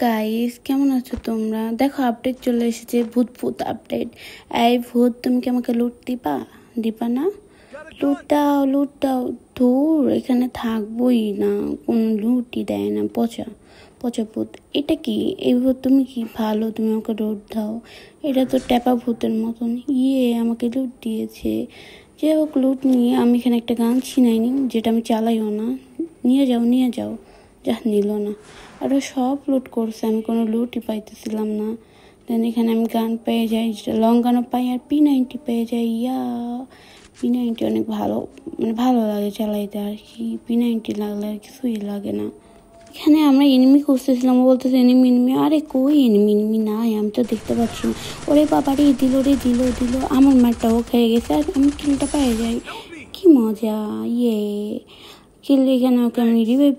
Guys, কেমন আছো তোমরা? দেখো আপডেট চলে এসেছে, ভূত ভূত আপডেট। এই ভূত, তুমি কি আমাকে লুট দিবা না? লুট দাও। ধুর, এখানে থাকবোই না, কোনো লুটই দেয় না। পচা পচা ভূত। এটা কি? এই ভূত তুমি কি ভালো, তুমি আমাকে লুট দাও? এটা তো ট্যাপা ভূতের মতন। আমাকে লুট দিয়েছে। যাই হোক, লুট নিয়ে আমি এখানে একটা গান ছিনাইনি, যেটা আমি চালাইও না। নিয়ে যাও। যা, নিল না। আরও সব লুট করছে, আমি কোনো লুটই পাইতেছিলাম না। দেন এখানে আমি গান পেয়ে যাই, লং গানও পাই, আর P90 পেয়ে যাই। P90 অনেক ভালো, মানে ভালো লাগে চালাইতে আর কি। P90 লাগলে আর কিছুই লাগে না। এখানে আমরা এনিমি খুঁজতেছিলাম, ও বলতেছে এনিমি। আরে কই এনিমি নাই, আমি তো দেখতে পাচ্ছি না। ওরে বাবারে, দিল আমার মারটাও খেয়ে গেছে, আর আমি কিলটা পেয়ে যাই। কি মজা! কিল। এখানে ওকে আমি রিভাইভ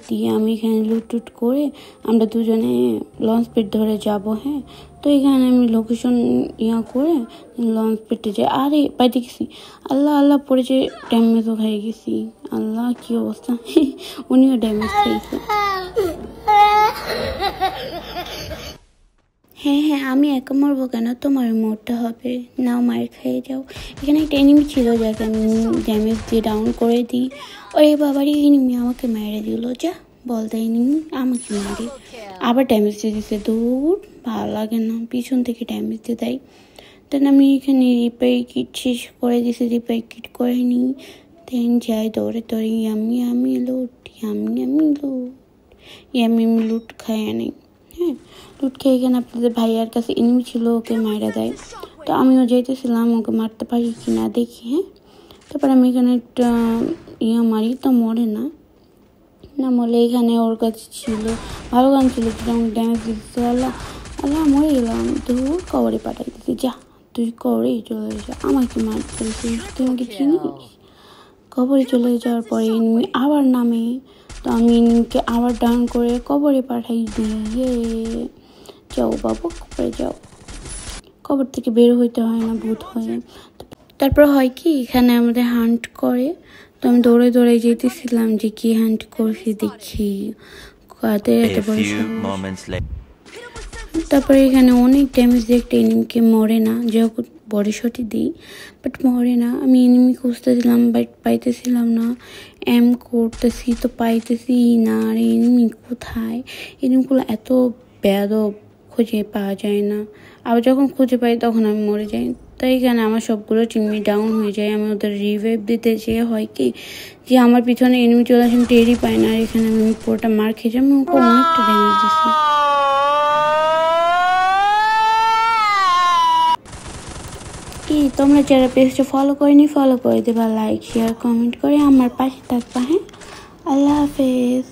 দিয়ে আমি এখানে লুট করে আমরা দুজনে লঞ্চ পেট ধরে যাব। হ্যাঁ, তো এখানে আমি লোকেশন করে লঞ্চ পেটে যাই। আরে পাইতে গেছি, আল্লাহ পড়েছে, ড্যামেজও খেয়ে গেছি। আল্লাহ, কি অবস্থা! উনিও ড্যামেজ খেয়েছে। হ্যাঁ, আমি একা মরবো কেন? তোমার মরতে হবে, নাও মার খেয়ে যাও। এখানে একটা এনিমি ছিল, যাকে আমি ড্যামেজ দিয়ে ডাউন করে দিই। ওরে বাবারই, এনিমি আমাকে মেরে দিল। যা, বলতে এনিমি আমাকে মারে, আবার ড্যামেজ দিয়ে দিচ্ছে। দূর, ভালো লাগে না, পিছন থেকে ড্যামেজ দিয়ে দেয়। দেন আমি এখানে রিপেয়ার কিট শেষ করে দিয়েছি, রিপেয়ার কিট করে নিই। দেন যাই দৌড়ে আমি লুট খাই আনি। হ্যাঁ, লুট খেয়ে এখানে আপনাদের ভাইয়ার কাছে এনিমি ছিল, ওকে মারা দেয়। তো আমিও যাইতেছিলাম ওকে মারতে পারি কিনা দেখি। হ্যাঁ, তারপরে আমি এখানে একটা মারি, তো মরে না মরলে। এখানে ওর কাছে ছিল ভালো গান ছিল, যেটা আমাকে ড্যামেজ দিচ্ছে। আল্লাহ মরে গেলাম। ধুর, কবরে পাঠাই দিচ্ছি। যা, তুই কবরেই চলে যা, আমাকে মারতেছিস, তুই আমাকে চিনিস? কবরে চলে যাওয়ার পরে এনিমি আবার নামে, তো আমি এনিমিকে আবার ডাউন করে কবরে পাঠাই দিই। যাও বাবু, কবরে যাও। কবর থেকে বের হইতে হয় না ভূত হয়ে। তারপর হয় কি, এখানে আমাদের হান্ট করে, তো আমি দৌড়ে যেতেছিলাম যে কি হান্ট করছি দেখি। তারপরে এখানে অনেক ড্যামেজ দিয়ে একটা এনিমিকে মরে না, যখন বডি শটই দিই, বাট মরে না। আমি এনিমি খুঁজতেছিলাম, বাট পাইতেছিলাম না। এম করতেছি তো পাইতেছি না। আর এনিমি কোথায়? এনিমিগুলো এত বেয়াদব, খুঁজে পাওয়া যায় না। আবার যখন খুঁজে পাই তখন আমি মরে যাই। তাই এখানে আমার সবগুলো টিমই ডাউন হয়ে যায়। আমি ওদের রিভাইভ দিতে যেয়ে হয় কি, যে আমার পিছনে এনিমি চলে আসেন, টেরই পায় না। আর এখানে আমি পুরোটা মার খেয়ে যাই, আমি ওকে অনেকটা ড্যামেজ দিচ্ছি। তোমরা যারা পেজটা ফলো করে দেবা, লাইক শেয়ার কমেন্ট করে আমার পাশে থাকবা। হ্যাঁ, আল্লাহ হাফেজ।